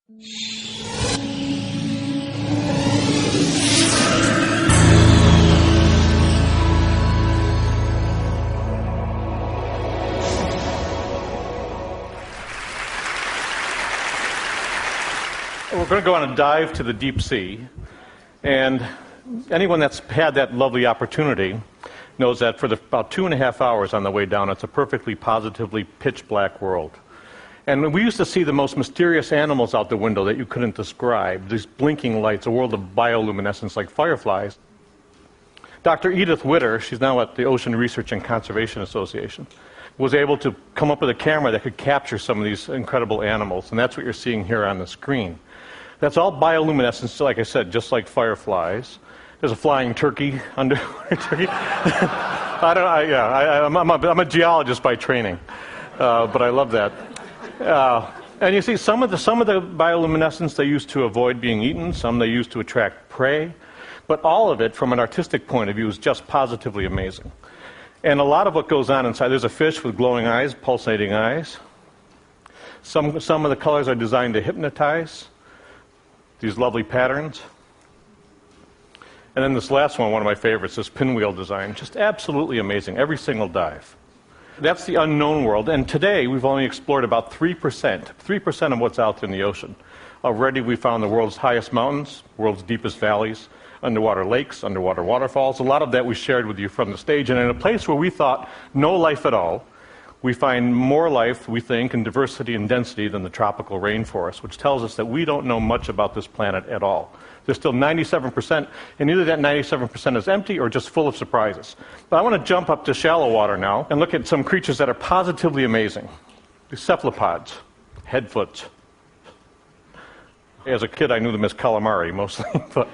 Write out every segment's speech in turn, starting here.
We're going to go on a dive to the deep sea, and anyone that's had that lovely opportunity knows that for about 2.5 hours on the way down, it's a perfectly positively pitch black world. And we used to see the most mysterious animals out the window that you couldn't describe, these blinking lights, a world of bioluminescence like fireflies. Dr. Edith Witter, she's now at the Ocean Research and Conservation Association, was able to come up with a camera that could capture some of these incredible animals, and that's what you're seeing here on the screen. That's all bioluminescence, like I said, just like fireflies. There's a flying turkey under turkey. I'm a geologist by training, but I love that. And you see, some of the bioluminescence they use to avoid being eaten, some they use to attract prey, but all of it, from an artistic point of view, is just positively amazing. And a lot of what goes on inside, there's a fish with glowing eyes, pulsating eyes. Some of the colors are designed to hypnotize. These lovely patterns. And then this last one of my favorites, this pinwheel design, just absolutely amazing, every single dive. That's the unknown world, and today we've only explored about 3% of what's out there in the ocean. Already we found the world's highest mountains, world's deepest valleys, underwater lakes, underwater waterfalls. A lot of that we shared with you from the stage, and in a place where we thought no life at all, we find more life, we think, in diversity and density than the tropical rainforest, which tells us that we don't know much about this planet at all. There's still 97%, and either that 97% is empty or just full of surprises. But I want to jump up to shallow water now and look at some creatures that are positively amazing. These cephalopods, headfoots. As a kid, I knew them as calamari mostly, but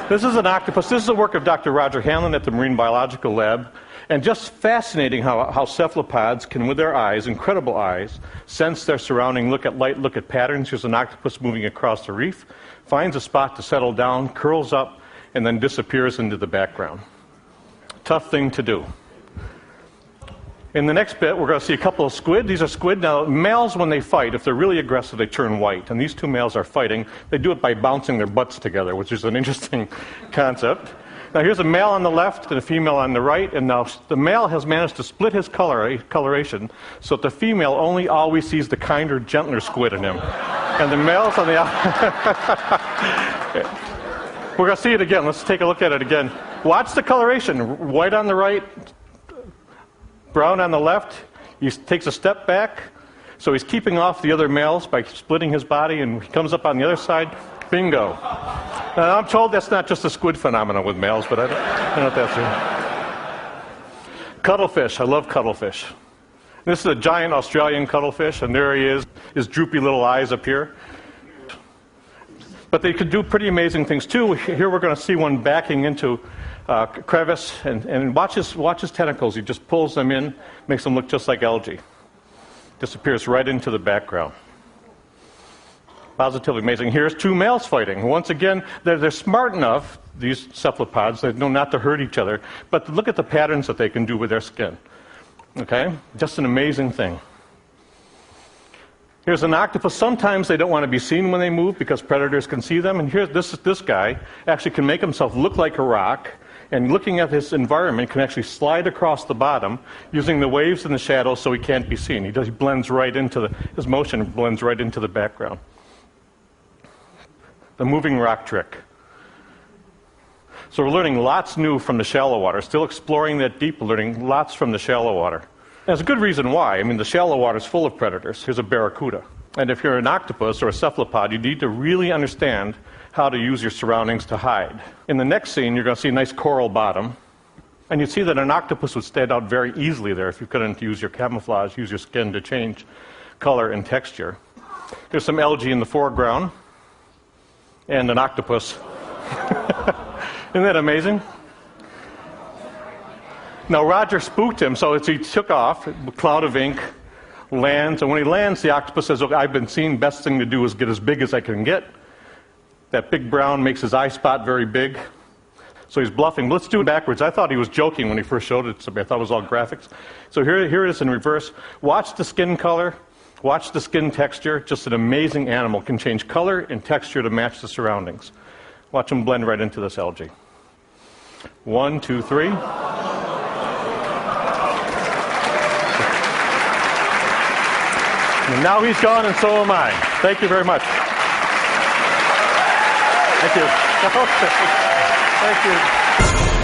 this is an octopus. This is the work of Dr. Roger Hanlon at the Marine Biological Lab. And just fascinating how cephalopods can, with their eyes, incredible eyes, sense their surrounding, look at light, look at patterns. Here's an octopus moving across the reef, finds a spot to settle down, curls up, and then disappears into the background. Tough thing to do. In the next bit, we're going to see a couple of squid. These are squid. Now, males, when they fight, if they're really aggressive, they turn white. And these two males are fighting. They do it by bouncing their butts together, which is an interesting concept. Now here's a male on the left and a female on the right, and now the male has managed to split his coloration so that the female only always sees the kinder, gentler squid in him. And the male's on the We're going to see it again. Let's take a look at it again. Watch the coloration. White on the right, brown on the left. He takes a step back, so he's keeping off the other males by splitting his body, and he comes up on the other side. Bingo. Now, I'm told that's not just a squid phenomenon with males, but I don't know if that's true. Cuttlefish. I love cuttlefish. This is a giant Australian cuttlefish, and there he is, his droopy little eyes up here. But they could do pretty amazing things, too. Here we're going to see one backing into a crevice, and watch his tentacles. He just pulls them in, makes them look just like algae. Disappears right into the background. Positively amazing. Here's two males fighting. Once again, they're smart enough, these cephalopods, they know not to hurt each other, but look at the patterns that they can do with their skin. Okay? Just an amazing thing. Here's an octopus. Sometimes they don't want to be seen when they move because predators can see them. And here's this guy actually can make himself look like a rock, and looking at his environment can actually slide across the bottom using the waves and the shadows so he can't be seen. He blends right into his motion blends right into the background. The moving rock trick. So we're learning lots new from the shallow water, still exploring that deep, learning lots from the shallow water. There's a good reason why. I mean, the shallow water is full of predators. Here's a barracuda. And if you're an octopus or a cephalopod, you need to really understand how to use your surroundings to hide. In the next scene, you're going to see a nice coral bottom. And you'd see that an octopus would stand out very easily there if you couldn't use your camouflage, use your skin to change color and texture. There's some algae in the foreground. And an octopus. Isn't that amazing? Now Roger spooked him, so he took off, a cloud of ink, lands, and when he lands, the octopus says, "Okay, I've been seen, best thing to do is get as big as I can get." That big brown makes his eye spot very big, so he's bluffing. Let's do it backwards. I thought he was joking when he first showed it to me. I thought it was all graphics. So here it is in reverse. Watch the skin color. Watch the skin texture. Just an amazing animal. Can change color and texture to match the surroundings. Watch him blend right into this algae. 1, 2, 3. And now he's gone, and so am I. Thank you very much. Thank you. Thank you.